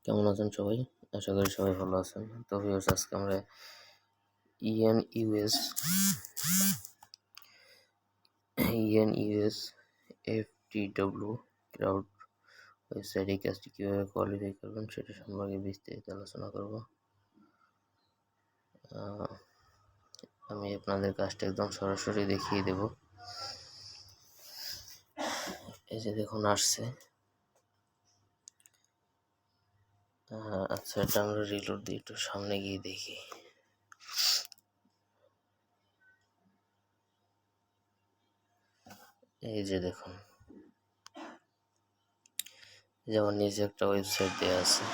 কেমন আছেন সবাই? আশা করি সবাই ভালো আছেন। তো ভিউয়ার্স, আজকে আমরা ইএনইউএস ইএনইউএস এফটিডব্লিউ ক্লাউড ওয়েবসাইট এই কাজটি কীভাবে কোয়ালিফাই করবেন সেটা সম্পর্কে বিস্তারিত আলোচনা করব। আমি আপনাদের কাজটা একদম সরাসরি দেখিয়ে দেব। এই যে দেখুন আসছে। আচ্ছা, এটা আমরা রিলোড দিয়ে একটু সামনে গিয়ে দেখি। এই যে দেখুন, যেমন নিচে একটা ওয়েবসাইট দেওয়া আছে,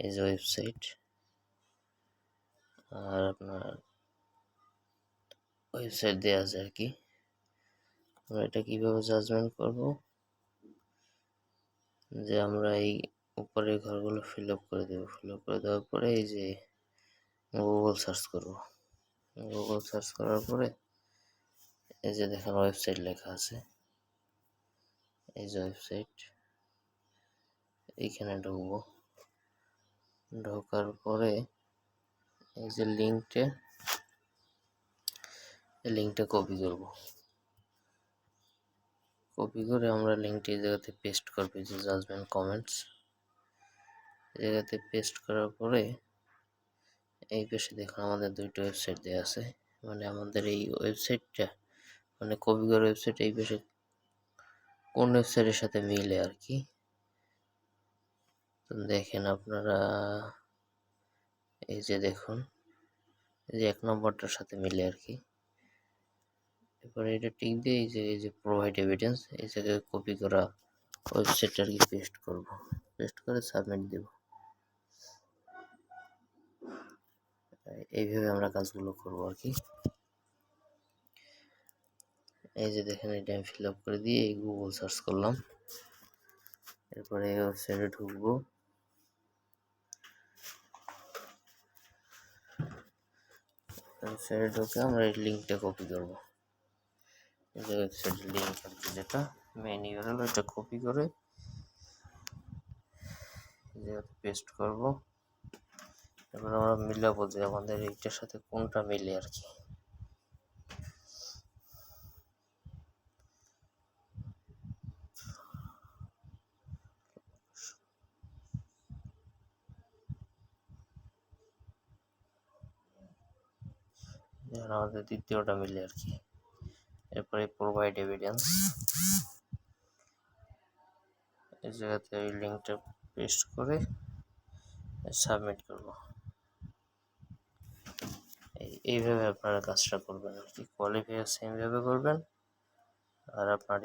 এই যে ওয়েবসাইট, আর আপনার ওয়েবসাইট দেওয়া আছে আর কি। আমরা এটা কিভাবে জাজমেন্ট করব, যে আমরা এই উপরের ঘরগুলো ফিল আপ করে দেবো। ফিল আপ করে দেওয়ার পরে এই যে গুগল সার্চ করব। গুগল সার্চ করার পরে এই যে দেখেন ওয়েবসাইট লেখা আছে, এই যে ওয়েবসাইট, এইখানে ঢুকবো। ঢোকার পরে এই যে লিঙ্কটা কপি করব। কপি করে আমরা লিঙ্কটি এই জায়গাতে পেস্ট করবো, যে জাজমেন্ট কমেন্টস এই জায়গাতে পেস্ট করার পরে এই পাশে দেখুন আমাদের দুইটা ওয়েবসাইট দেওয়া আছে। মানে আমাদের এই ওয়েবসাইটটা, মানে কপি করা ওয়েবসাইট, এই পাশে কোন ওয়েবসাইটের সাথে মিলে আর কি। তো দেখেন আপনারা, এই যে দেখুন, এই যে 1 নম্বরটার সাথে মিলে আর কি। এরপরে এটা টিক দিয়ে এই যে প্রোভাইড এভিডেন্স, এই জায়গায় কপি করা ওয়েবসাইটটা আর কি পেস্ট করব। পেস্ট করে সাবমিট দেব। এইভাবে আমরা কাজগুলো করব আর কি। এই যে দেখেন, এটা আমি ফিল আপ করে দিয়ে এই গুগল সার্চ করলাম। এরপরে এই ওয়েবসাইটে ঢুকবো। ওয়েবসাইটে ঢুকে আমরা এই লিঙ্কটা কপি করব। এই যে ওয়েবসাইটের লিঙ্ক আর কি, যেটা মেইন ইউআরএল, এটা কপি করে এই জায়গাতে পেস্ট করব। এবার আমরা মিলাবো যে আমাদের এইটার সাথে কোনটা মিলে আর কি। যেমন আমাদের দ্বিতীয়টা মিলে আর কি। এরপরে প্রোভাইড এভিডেন্স, এই জায়গাতে ওই লিঙ্কটা পেস্ট করে সাবমিট করব। এইভাবে আপনারা কাজটা করবেন আর কি। কোয়ালিফাই সেমভাবে করবেন, আর আপনার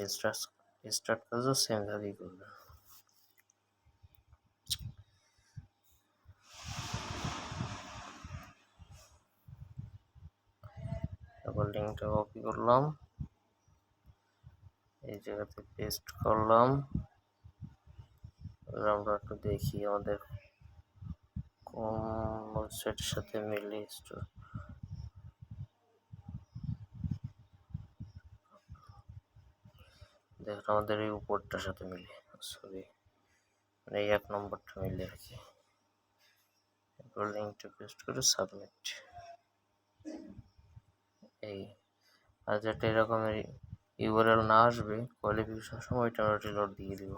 স্টার্ট কাজও সেমভাবেই করবেন। তারপর লিঙ্কটা কপি করলাম, এই জায়গাতে পেস্ট করলাম। আমরা একটু দেখি আমাদের কোন ওয়েবসাইটের সাথে মিলে। দেখুন আমাদের এই উপরটার সাথে মিলে, সরি, মানে এই 1 নম্বরটা মিলে আর কি। এরপর লিঙ্কটা পেস্ট করে সাবমিট। এই আর যেটা এরকমের ইউআরএল না আসবে কোয়ালিফিকেশন সময়, এটা আমরা রিলোড দিয়ে দিব।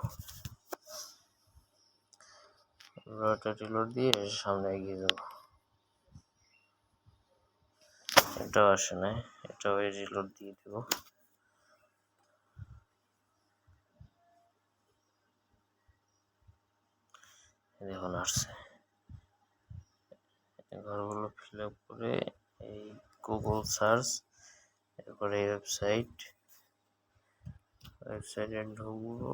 এটা রিলোড দিয়ে সামনে এগিয়ে যাব। এটাও আসে না, এটাও রিলোড দিয়ে দেব। দেখুন আসছে। ঘরগুলো ফিল আপ করে এই গুগল সার্চ, এরপরে এই ওয়েবসাইটে ঢুকবো।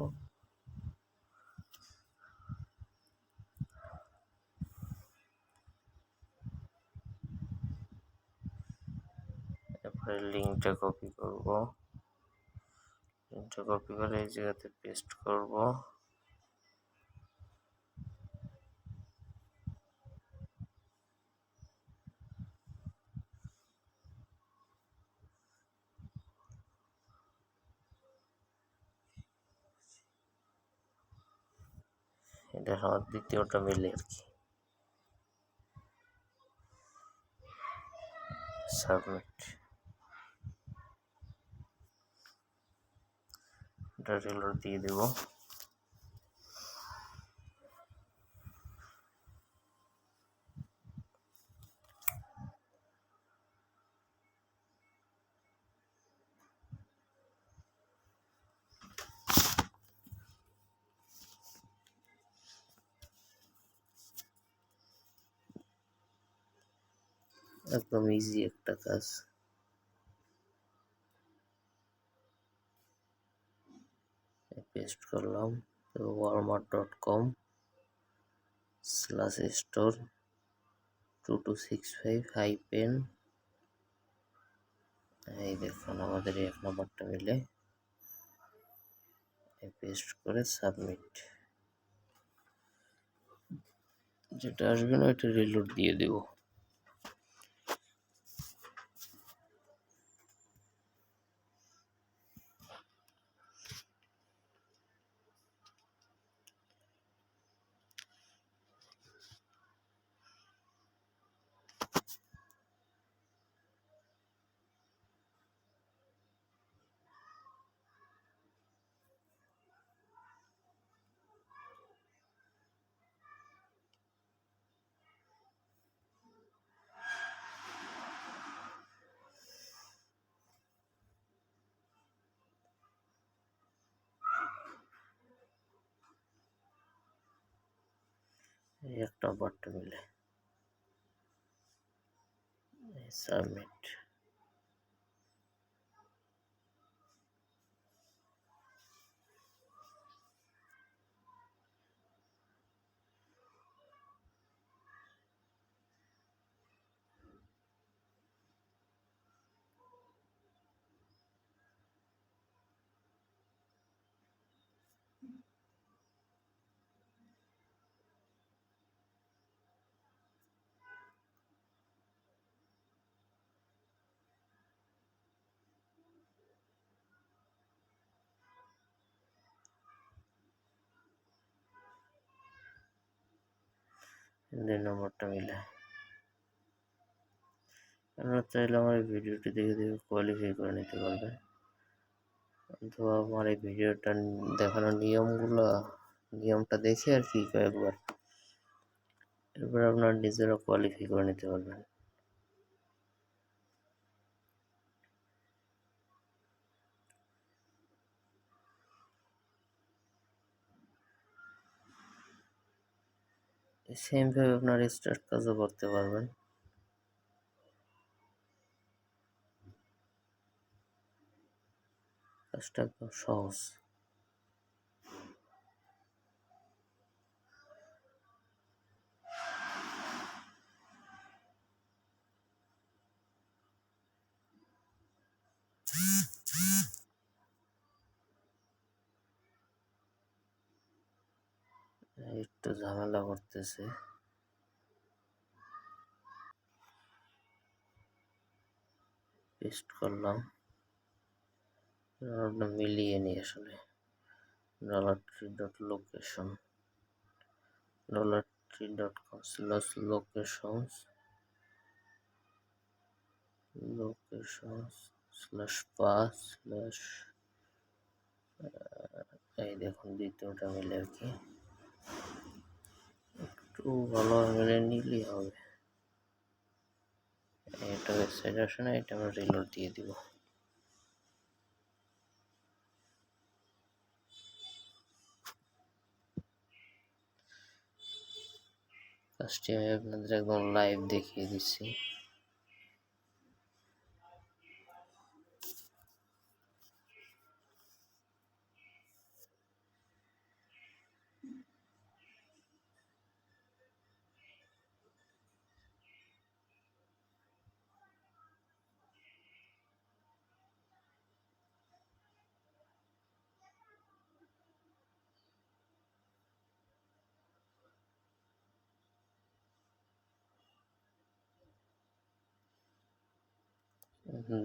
এরপরে লিঙ্কটা কপি করব। লিঙ্কটা কপি করে এই জায়গাতে পেস্ট করব। এটা আমার দ্বিতীয়টা মিলে আর কি। সাবমিট, এটা রিলোড দিয়ে দেব। একদম ইজি একটা কাজ। পেস্ট করলাম, walmart.com/store2265 এই দেখুন আমাদের এই 1 নম্বরটা মিলে পেস্ট করে সাবমিট, যেটা আসবে না ওইটা রিলোড দিয়ে দেব। এই 1 নম্বরটা মিলে সাবমিট। দুই নম্বরটা মিলে আপনারা চাইলে আমার এই ভিডিওটি দেখে দেখে কোয়ালিফাই করে নিতে পারবেন, অথবা আমার এই ভিডিওটা দেখানোর নিয়মটা দেখে আর কি কয়েকবার, এরপর আপনার নিজেরা কোয়ালিফাই করে নিতে পারবেন। সেম ভাবে আপনার স্টার্ট কাজও করতে পারবেন। কাজটা একদম সহজ। একটু ঝামেলা করতেছে, পেস্ট করলাম, ওটা মিলিয়ে নিই আসলে। $3.location $3.com/locations /path/ এই দেখুন দ্বিতীয়টা মিলে আর কি, একটু ভালোভাবে মিলে নিলেই হবে। এটা ওয়েবসাইট আসে না, এটা আমরা রিলোড দিয়ে দিব। কাজটি আমি আপনাদের একদম লাইভ দেখিয়ে দিচ্ছি।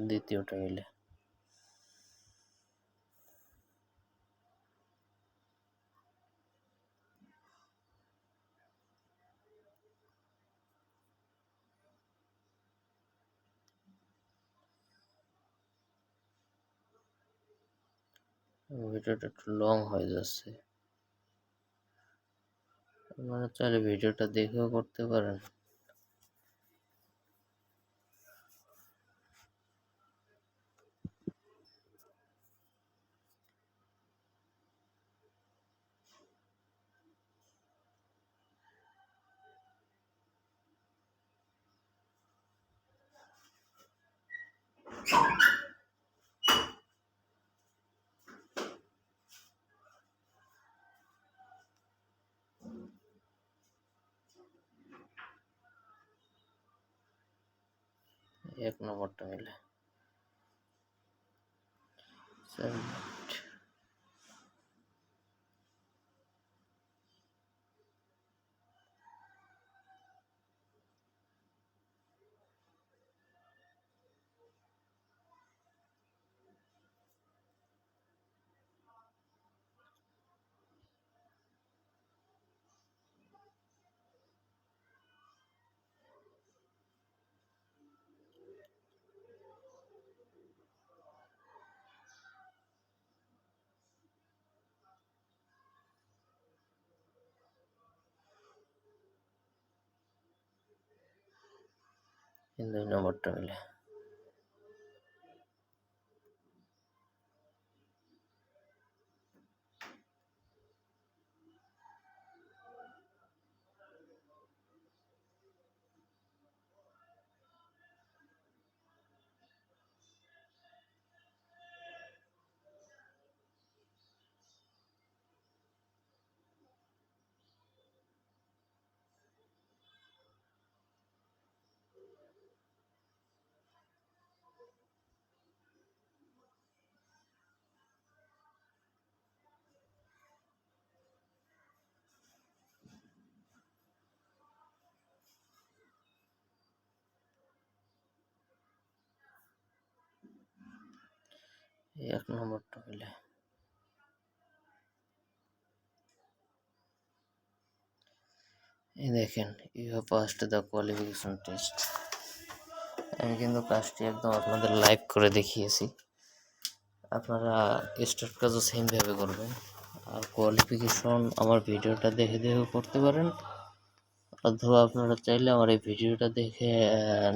দ্বিতীয়টা মিলে ভিডিওটা একটু লং হয়ে যাচ্ছে, আপনারা চাইলে ভিডিওটা দেখেও করতে পারেন। এক নম্বরটা মিলে 7 মিনিট। এই 2 নম্বরটা মিলে এই 1 নম্বরটা মিলে এই দেখেন, you have passed the qualification test. আমি কিন্তু কাজটি একদম আপনাদের লাইভ করে দেখিয়েছি, আপনারা স্টার্ট কাজও সেমভাবে করবেন। আর কোয়ালিফিকেশন আমার ভিডিওটা দেখে দেখে করতে পারেন, অথবা আপনারা চাইলে আমার এই ভিডিওটা দেখে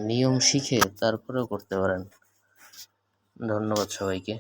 নিয়ম শিখে তারপরেও করতে পারেন। ধন্যবাদ সবাইকে।